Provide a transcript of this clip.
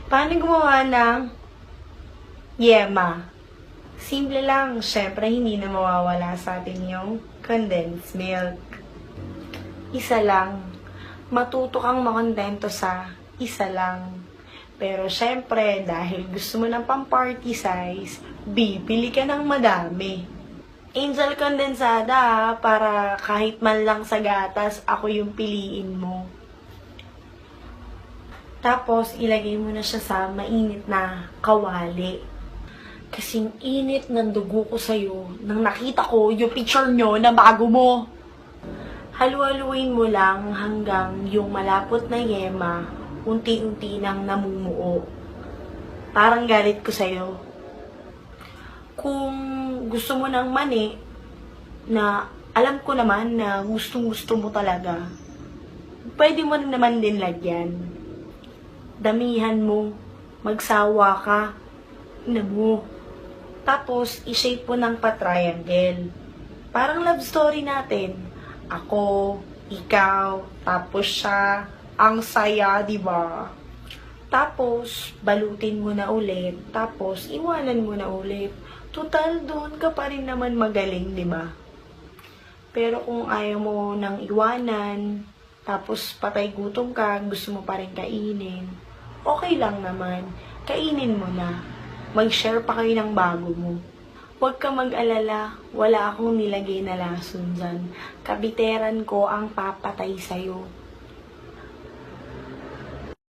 Paano gumawa ng yema? Simple lang. Syempre, hindi na mawawala sa atin yung condensed milk. Isa lang. Matuto kang makontento sa isa lang. Pero syempre, dahil gusto mo ng pang-party size, bibili ka ng madami. Angel kondensada ha, para kahit man lang sa gatas, ako yung piliin mo. Tapos, ilagay mo na siya sa mainit na kawali. Kasing init ng dugo ko sa'yo nang nakita ko yung picture nyo na bago mo. Halu-haluin mo lang hanggang yung malapot na yema unti-unti nang namumuo. Parang galit ko sa'yo. Kung gusto mo ng mani, na alam ko naman na gustong-gusto mo talaga, pwede mo naman din lagyan. Damihan mo, magsawa ka, na mo. Tapos, i-shape mo ng pa-triangle. Parang love story natin. Ako, ikaw, tapos siya, ang saya, di ba? Tapos, balutin mo na ulit, tapos iwanan mo na ulit. Total, doon ka pa rin naman magaling, di ba? Pero kung ayaw mo nang iwanan, tapos patay gutom ka, gusto mo pa rin kainin, okay lang naman. Kainin mo na. Mag-share pa kayo ng bago mo. Huwag ka mag-alala, wala akong nilagay na lason dyan. Kabiteran ko ang papatay sa'yo.